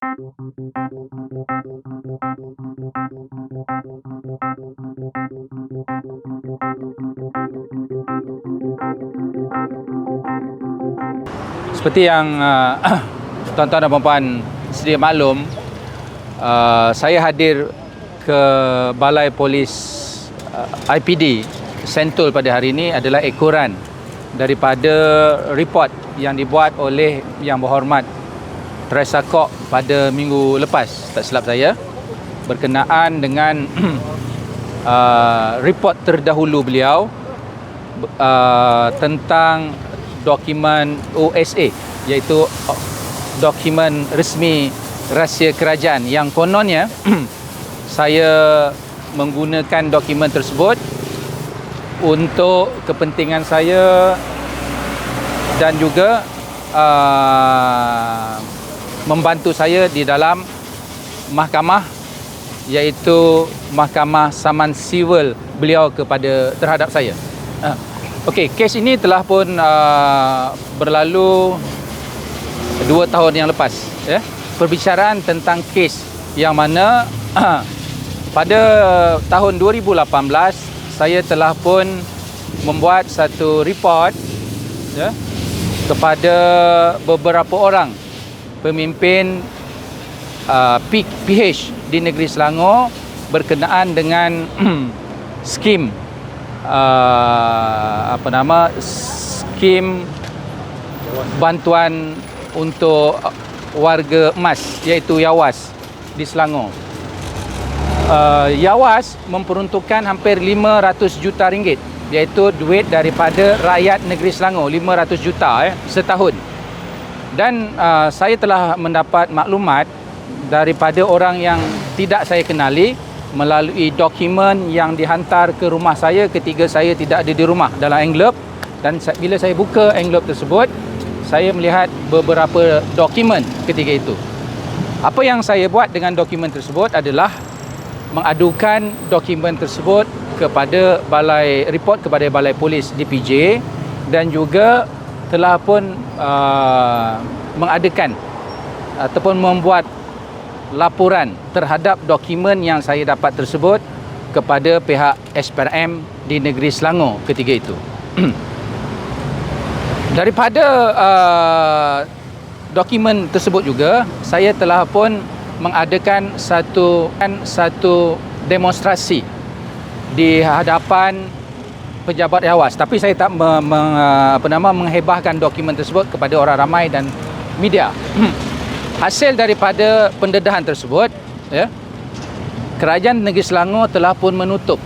Seperti yang tuan-tuan dan puan-puan sedia maklum, saya hadir ke Balai Polis IPD Sentul pada hari ini adalah ekoran daripada report yang dibuat oleh Yang Berhormat Teresa Kok pada minggu lepas, tak silap saya, berkenaan dengan report terdahulu beliau tentang dokumen OSA, iaitu dokumen resmi rahsia kerajaan, yang kononnya saya menggunakan dokumen tersebut untuk kepentingan saya dan juga membantu saya di dalam mahkamah, iaitu mahkamah saman siwil beliau terhadap saya. Okey, kes ini telah pun berlalu 2 tahun yang lepas, ya. Perbicaraan tentang kes yang mana pada tahun 2018 saya telah pun membuat satu report, ya, kepada beberapa orang pemimpin PH di negeri Selangor berkenaan dengan skim skim bantuan untuk warga emas, iaitu YAWAS di Selangor. YAWAS memperuntukkan hampir 500 juta ringgit, iaitu duit daripada rakyat negeri Selangor, 500 juta setahun. Dan saya telah mendapat maklumat daripada orang yang tidak saya kenali melalui dokumen yang dihantar ke rumah saya ketika saya tidak ada di rumah dalam envelope. Dan bila saya buka envelope tersebut, saya melihat beberapa dokumen ketika itu. Apa yang saya buat dengan dokumen tersebut adalah mengadukan dokumen tersebut kepada kepada Balai Polis DPJ, dan juga telah pun mengadakan ataupun membuat laporan terhadap dokumen yang saya dapat tersebut kepada pihak SPRM di negeri Selangor ketika itu. Daripada dokumen tersebut juga, saya telah pun mengadakan satu demonstrasi di hadapan pejabat YAWAS, tapi saya tak menghebahkan dokumen tersebut kepada orang ramai dan media. Hasil daripada pendedahan tersebut, ya, kerajaan negeri Selangor telah pun menutup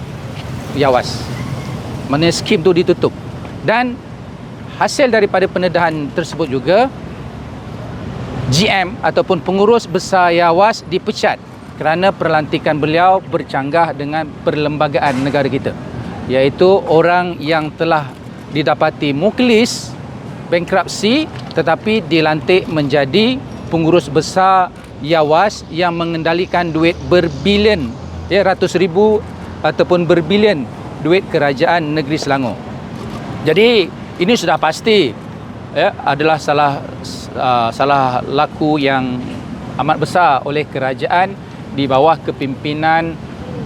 YAWAS. Maknanya skim tu ditutup. Dan hasil daripada pendedahan tersebut juga, GM ataupun pengurus besar YAWAS dipecat kerana pelantikan beliau bercanggah dengan perlembagaan negara kita, iaitu orang yang telah didapati muklis, bankrupsi, tetapi dilantik menjadi pengurus besar YAWAS yang mengendalikan duit berbilion, ya, ratus ribu ataupun berbilion duit kerajaan negeri Selangor. Jadi ini sudah pasti, ya, adalah salah laku yang amat besar oleh kerajaan di bawah kepimpinan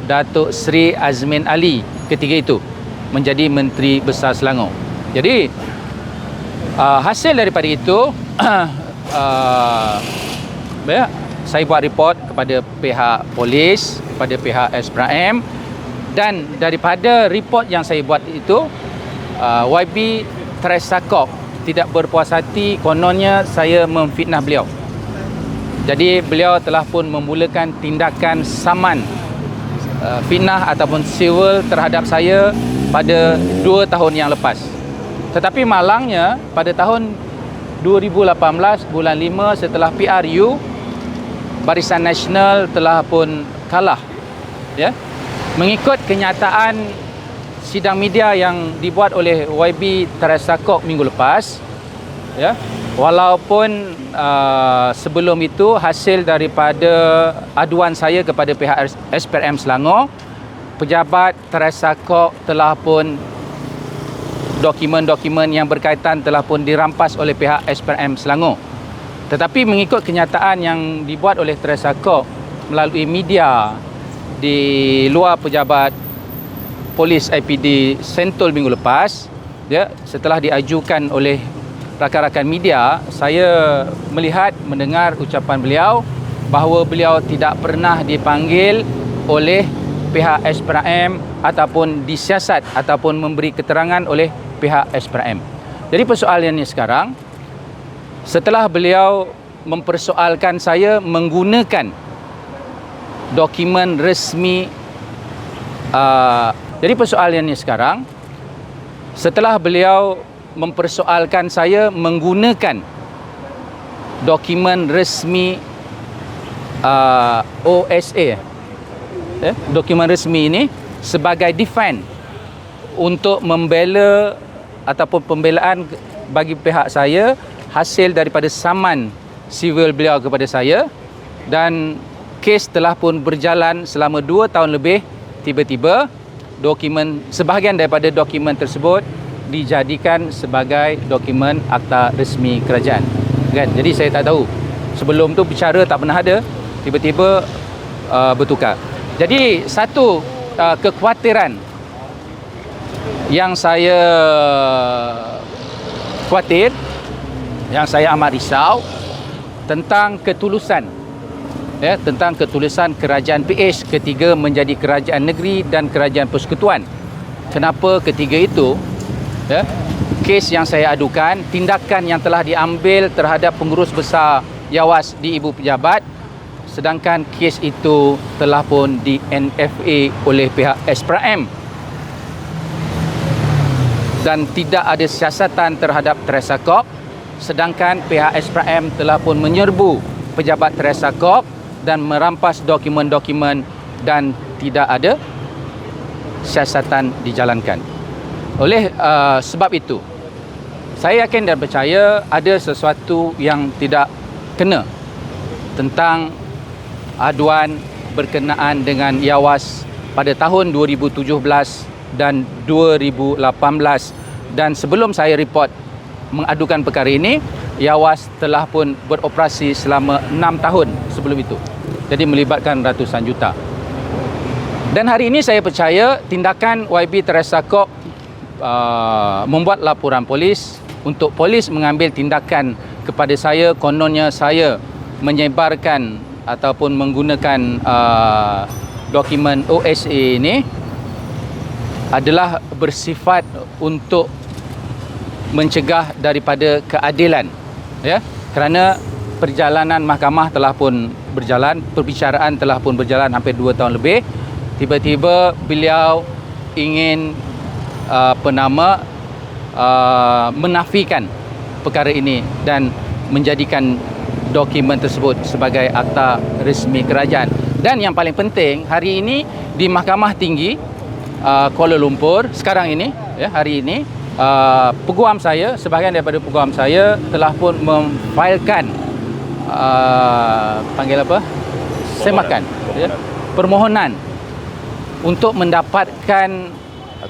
Datuk Seri Azmin Ali ketika itu menjadi Menteri Besar Selangor. Jadi hasil daripada itu, saya buat report kepada pihak polis, kepada pihak SPRM, dan daripada report yang saya buat itu, YB Teresa Kok tidak berpuas hati, kononnya saya memfitnah beliau. Jadi beliau telah pun memulakan tindakan saman fitnah ataupun siwil terhadap saya pada 2 tahun yang lepas. Tetapi malangnya pada tahun 2018 bulan 5, setelah PRU, Barisan Nasional telah pun kalah, ya, mengikut kenyataan sidang media yang dibuat oleh YB Teresa Kok minggu lepas, ya. Walaupun sebelum itu hasil daripada aduan saya kepada pihak SPRM Selangor, pejabat Teresa Kok telah pun dokumen-dokumen yang berkaitan telah pun dirampas oleh pihak SPRM Selangor. Tetapi mengikut kenyataan yang dibuat oleh Teresa Kok melalui media di luar pejabat polis IPD Sentul minggu lepas, ya, setelah diajukan oleh rakan-rakan media, saya mendengar ucapan beliau bahawa beliau tidak pernah dipanggil oleh pihak SPRM ataupun disiasat ataupun memberi keterangan oleh pihak SPRM. Jadi persoalannya sekarang, setelah beliau mempersoalkan saya menggunakan dokumen resmi, jadi persoalannya sekarang, setelah beliau mempersoalkan saya menggunakan dokumen resmi OSA, dokumen resmi ini sebagai defense untuk membela ataupun pembelaan bagi pihak saya hasil daripada saman sivil beliau kepada saya, dan kes telah pun berjalan selama 2 tahun lebih. Tiba-tiba sebahagian daripada dokumen tersebut dijadikan sebagai dokumen akta resmi kerajaan, kan? Jadi saya tak tahu, sebelum tu bicara tak pernah ada, tiba-tiba bertukar. Jadi satu kekhawatiran yang saya khawatir, yang saya amat risau tentang ketulusan, tentang ketulusan kerajaan PH ketiga menjadi kerajaan negeri dan kerajaan persekutuan. Kenapa ketiga itu, kes yang saya adukan, tindakan yang telah diambil terhadap pengurus besar Yawas di Ibu Pejabat, sedangkan kes itu telah pun di NFA oleh pihak SPRM dan tidak ada siasatan terhadap Teresa Kok, sedangkan pihak SPRM telah pun menyerbu pejabat Teresa Kok dan merampas dokumen-dokumen dan tidak ada siasatan dijalankan. Oleh sebab itu, saya yakin dan percaya ada sesuatu yang tidak kena tentang aduan berkenaan dengan Yawas pada tahun 2017 dan 2018, dan sebelum saya report mengadukan perkara ini, Yawas telah pun beroperasi selama 6 tahun sebelum itu, jadi melibatkan ratusan juta. Dan hari ini saya percaya tindakan YB Teresa Kok membuat laporan polis untuk polis mengambil tindakan kepada saya. Kononnya saya menyebarkan ataupun menggunakan dokumen OSA ini adalah bersifat untuk mencegah daripada keadilan, kerana perjalanan mahkamah telah pun berjalan, perbicaraan telah pun berjalan hampir 2 tahun lebih. Tiba-tiba beliau ingin menafikan perkara ini dan menjadikan dokumen tersebut sebagai akta resmi kerajaan. Dan yang paling penting, hari ini di Mahkamah Tinggi Kuala Lumpur sekarang ini, hari ini, peguam saya, sebahagian daripada peguam saya telah pun memfailkan permohonan untuk mendapatkan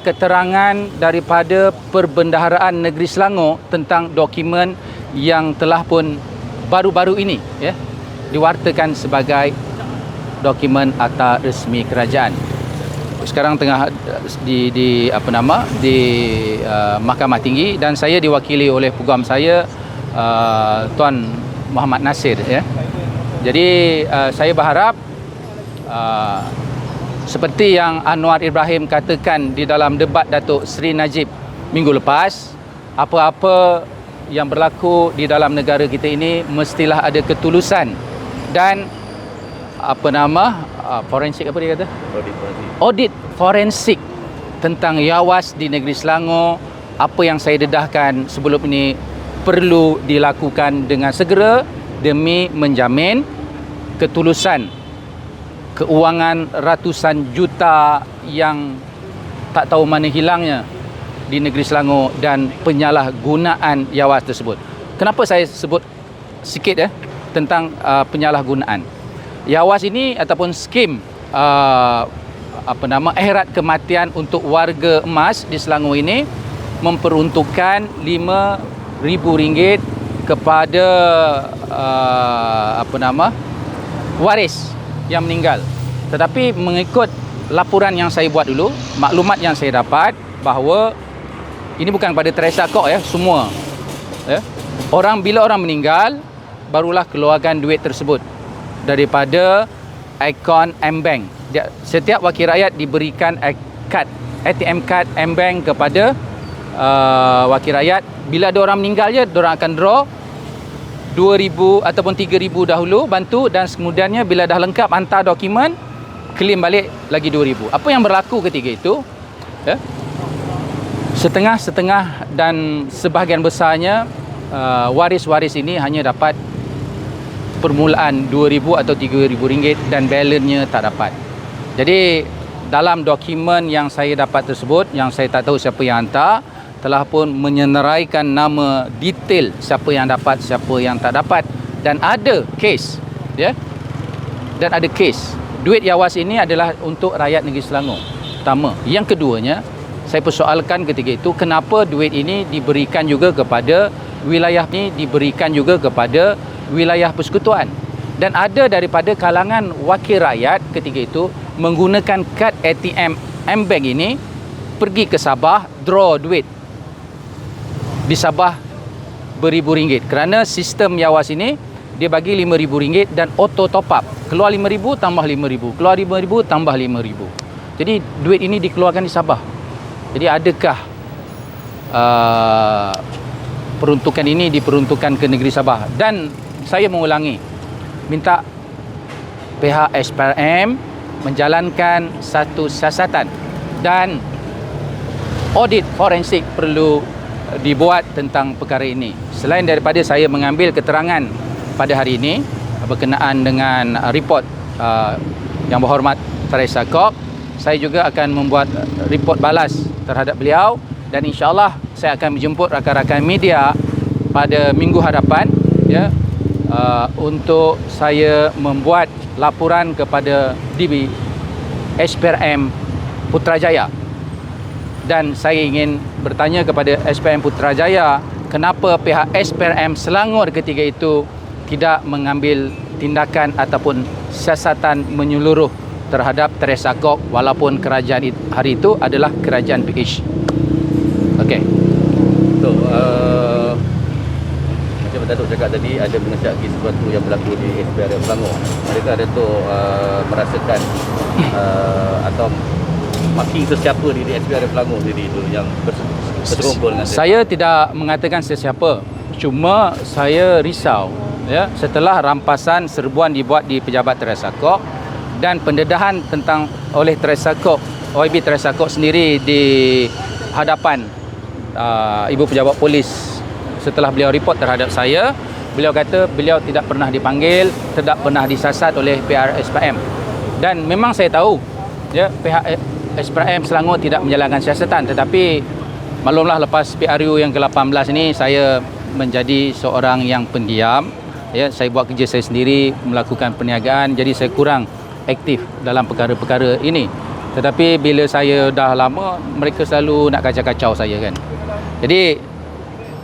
keterangan daripada Perbendaharaan Negeri Selangor tentang dokumen yang telah pun baru-baru ini diwartakan sebagai dokumen akta resmi kerajaan. Sekarang tengah di Mahkamah Tinggi, dan saya diwakili oleh peguam saya, Tuan Muhammad Nasir, Jadi saya berharap seperti yang Anwar Ibrahim katakan di dalam debat Datuk Seri Najib minggu lepas, apa-apa yang berlaku di dalam negara kita ini mestilah ada ketulusan dan forensik, apa dia kata? Audit forensik tentang Yawas di negeri Selangor. Apa yang saya dedahkan sebelum ini perlu dilakukan dengan segera demi menjamin ketulusan keuangan ratusan juta yang tak tahu mana hilangnya di negeri Selangor dan penyalahgunaan Yawas tersebut. Kenapa saya sebut sikit tentang penyalahgunaan Yawas ini ataupun skim akhirat kematian untuk warga emas di Selangor ini memperuntukkan RM5,000 kepada waris yang meninggal. Tetapi mengikut laporan yang saya buat dulu, maklumat yang saya dapat bahawa ini bukan pada Teresa Kok ya, semua ya. Bila orang meninggal barulah keluarkan duit tersebut daripada akaun M-Bank. Setiap wakil rakyat diberikan ATM card M-Bank kepada wakil rakyat. Bila ada orang meninggal je, diorang akan draw 2,000 ataupun 3,000 dahulu bantu, dan kemudiannya bila dah lengkap hantar dokumen, claim balik lagi 2,000. Apa yang berlaku ketika itu ya, setengah-setengah dan sebahagian besarnya waris-waris ini hanya dapat permulaan 2,000 atau 3,000 ringgit dan balance-nya tak dapat. Jadi dalam dokumen yang saya dapat tersebut, yang saya tak tahu siapa yang hantar, telah pun menyenaraikan nama detail siapa yang dapat, siapa yang tak dapat, dan ada kes ya. Dan ada kes. Duit Yawas ini adalah untuk rakyat negeri Selangor. Pertama. Yang keduanya, saya persoalkan ketika itu kenapa duit ini diberikan juga kepada wilayah wilayah persekutuan. Dan ada daripada kalangan wakil rakyat ketika itu menggunakan kad ATM M-Bank ini pergi ke Sabah, draw duit di Sabah beribu ringgit. Kerana sistem Yawas ini dia bagi 5,000 ringgit dan auto top up. Keluar 5,000 tambah 5,000, keluar 5,000 tambah 5,000. Jadi duit ini dikeluarkan di Sabah. Jadi adakah peruntukan ini diperuntukkan ke negeri Sabah? Dan saya mengulangi, minta pihak SPRM menjalankan satu siasatan dan audit forensik perlu dibuat tentang perkara ini. Selain daripada saya mengambil keterangan pada hari ini berkenaan dengan report yang berhormat Teresa Kok, saya juga akan membuat report balas terhadap beliau, dan insya-Allah saya akan menjemput rakan-rakan media pada minggu hadapan ya, untuk saya membuat laporan kepada DB SPRM Putrajaya. Dan saya ingin bertanya kepada SPRM Putrajaya, kenapa pihak SPRM Selangor ketika itu tidak mengambil tindakan ataupun siasatan menyeluruh terhadap Teresa Kok, walaupun kerajaan hari itu adalah kerajaan PH. Okey. So, macam Datuk cakap tadi, ada mengesyaki sesuatu yang berlaku di SPRM Selangor. Adakah Datuk merasakan atau maki sesiapa di SPRM Selangor sendiri itu yang berserumpul dengan saya tidak mengatakan sesiapa, cuma saya risau ya, setelah rampasan serbuan dibuat di pejabat Teresa Kok dan pendedahan tentang oleh Teresa Kok, OIB Teresa Kok sendiri di hadapan ibu pejabat polis. Setelah beliau report terhadap saya, beliau kata beliau tidak pernah dipanggil, tidak pernah disasat oleh pihak SPM. Dan memang saya tahu ya, pihak SPRM Selangor tidak menjalankan siasatan, tetapi maklumlah lepas PRU yang ke-18 ini saya menjadi seorang yang pendiam ya, saya buat kerja saya sendiri, melakukan perniagaan, jadi saya kurang aktif dalam perkara-perkara ini. Tetapi bila saya dah lama, mereka selalu nak kacau-kacau saya kan. Jadi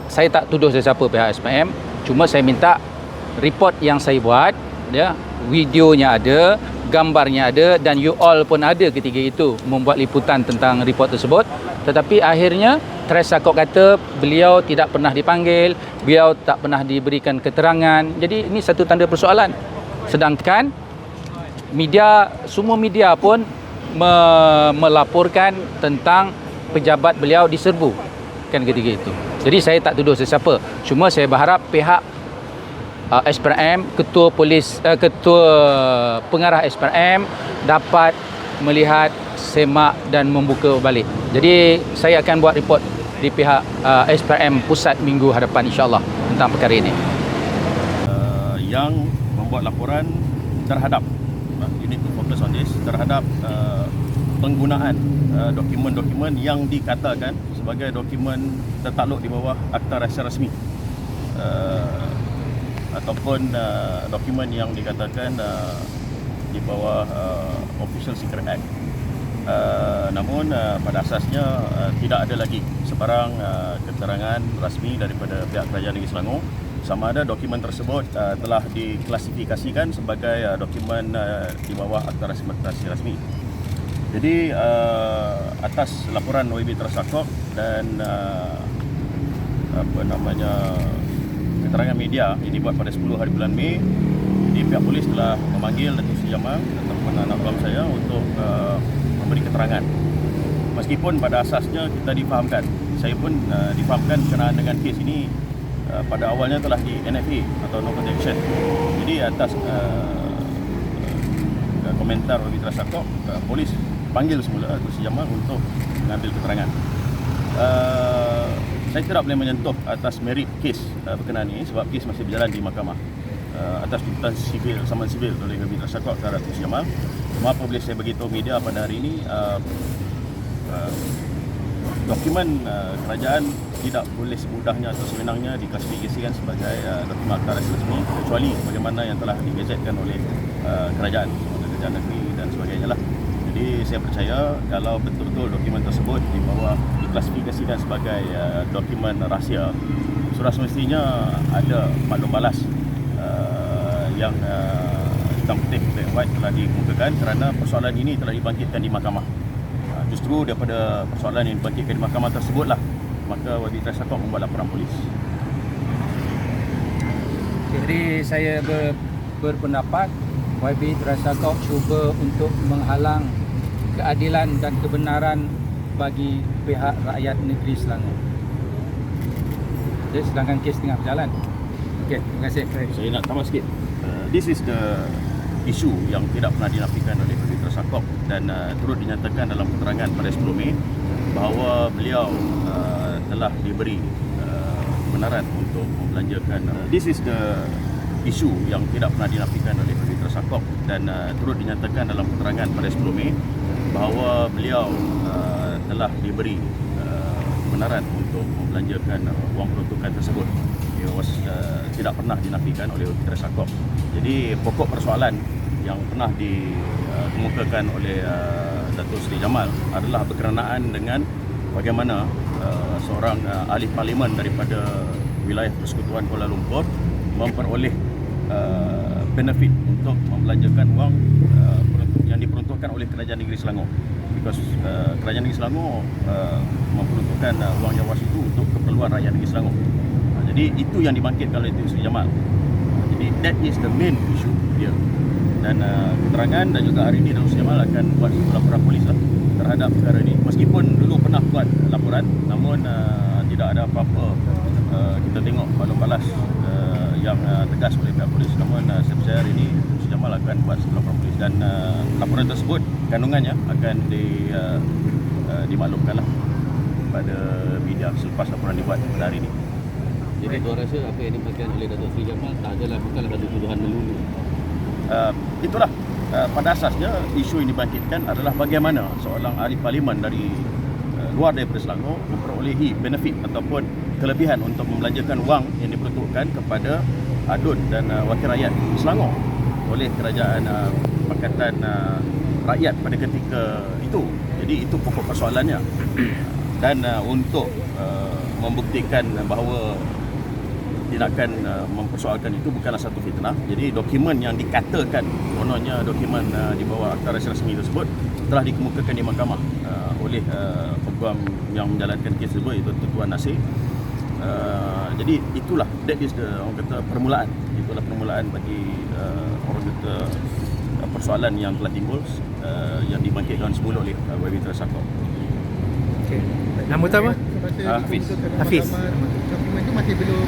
saya tak tuduh sesiapa pihak SPM, cuma saya minta report yang saya buat ya, videonya ada, gambarnya ada, dan you all pun ada ketika itu membuat liputan tentang report tersebut. Tetapi akhirnya Teresa Kok kata beliau tidak pernah dipanggil, beliau tak pernah diberikan keterangan. Jadi ini satu tanda persoalan. Sedangkan media, semua media pun melaporkan tentang pejabat beliau diserbu kan ketika itu. Jadi saya tak tuduh sesiapa, cuma saya berharap pihak SPRM, ketua pengarah SPRM dapat melihat, semak dan membuka balik. Jadi saya akan buat report di pihak SPRM pusat minggu hadapan insya-Allah tentang perkara ini. Yang membuat laporan terhadap you need to focus on this, terhadap penggunaan dokumen-dokumen yang dikatakan sebagai dokumen tertakluk di bawah Akta Rahsia Rasmi, ataupun dokumen yang dikatakan di bawah Official Secret Act. Namun pada asasnya tidak ada lagi sebarang keterangan rasmi daripada pihak Kerajaan Negeri Selangor sama ada dokumen tersebut telah diklasifikasikan sebagai dokumen di bawah akta representasi rasmi. Jadi atas laporan OIB tersangkut dan keterangan media yang dibuat pada 10 hari bulan Mei, jadi pihak polis telah memanggil Datuk Seri Jamal ataupun anak buah saya untuk memberi keterangan. Meskipun pada asasnya kita difahamkan, saya pun difahamkan berkenaan dengan kes ini pada awalnya telah di NFA atau No Contact Action. Jadi atas komentar OIB tersangkut, polis panggil semula Datuk Seri Jamal untuk mengambil keterangan. Saya tidak boleh menyentuh atas merit kes berkenaan ini sebab kes masih berjalan di mahkamah atas tuntutan sivil, saman sivil oleh OIB tersangkut terhadap Datuk Seri Jamal. Cuma apa boleh saya beritahu media pada hari ini, dokumen kerajaan tidak boleh semudahnya atau sewenangnya diklasifikasikan sebagai dokumen akta resmi kecuali bagaimana yang telah digazetkan oleh kerajaan negeri dan sebagainya lah. Jadi saya percaya kalau betul-betul dokumen tersebut di bawah diklasifikasikan sebagai dokumen rahsia, sudah semestinya ada maklum balas yang hitam putih black and white telah dikemukakan kerana persoalan ini telah dibangkitkan di mahkamah. Justru daripada persoalan yang dibangkitkan di mahkamah tersebutlah maka OIB tersangkut membuat laporan polis. Jadi saya berpendapat OIB tersangkut cuba untuk menghalang keadilan dan kebenaran bagi pihak rakyat negeri Selangor. Jadi sedangkan kes tengah berjalan. Okey, terima kasih. Saya nak tambah sikit. This is the isu yang tidak pernah dinafikan oleh OIB tersangkut dan turut dinyatakan dalam keterangan pada 10 Mei bahawa beliau telah diberi kebenaran untuk membelanjakan. This is the isu yang tidak pernah dinafikan oleh OIB tersangkut dan turut dinyatakan dalam keterangan pada 10 Mei bahawa beliau telah diberi kebenaran untuk membelanjakan wang peruntukan tersebut. Tidak pernah dinafikan oleh OIB tersangkut. Jadi pokok persoalan yang pernah dikemukakan oleh Datuk Seri Jamal adalah berkenaan dengan bagaimana seorang ahli parlimen daripada wilayah Persekutuan Kuala Lumpur memperoleh benefit untuk membelanjakan wang yang diperuntukkan oleh Kerajaan Negeri Selangor. Because Kerajaan Negeri Selangor memperuntukkan wang jawas itu untuk keperluan rakyat Negeri Selangor. Jadi itu yang dibangkitkan oleh Datuk Seri Jamal. Jadi that is the main issue dia. Dan keterangan dan juga hari ini Datuk Seri Jamal akan buat laporan polis lah terhadap perkara ini. Meskipun dulu pernah buat laporan, namun tidak ada apa-apa kita tengok maklum balas yang tegas oleh pihak polis. Namun saya percaya hari ini Datuk Seri Jamal akan buat laporan polis dan laporan tersebut kandungannya akan dimaklumkanlah pada media selepas laporan dibuat pada hari ini. Jadi tuan rasa apa yang dimakan oleh Datuk Seri Jamal bukanlah satu tuduhan melulu. Itulah pada asasnya isu yang dibangkitkan adalah bagaimana seorang ahli parlimen dari luar daripada Selangor memperolehi benefit ataupun kelebihan untuk membelanjakan wang yang diperuntukkan kepada adun dan wakil rakyat Selangor oleh kerajaan Pakatan Rakyat pada ketika itu. Jadi itu pokok persoalannya. Dan untuk membuktikan bahawa tindakan mempersoalkan itu bukanlah satu fitnah. Jadi dokumen yang dikatakan kononnya dokumen di bawah akta resmi tersebut telah dikemukakan di mahkamah oleh peguam yang menjalankan kes tersebut, iaitu Tuan Nasir. Jadi itulah, that is the orang kata permulaan. Itulah permulaan bagi orang kata persoalan yang telah timbul yang dibangkitkan semula oleh OIB tersangkut. Okey. Nama utama? Hafiz. Hafiz. Dokumen itu masih belum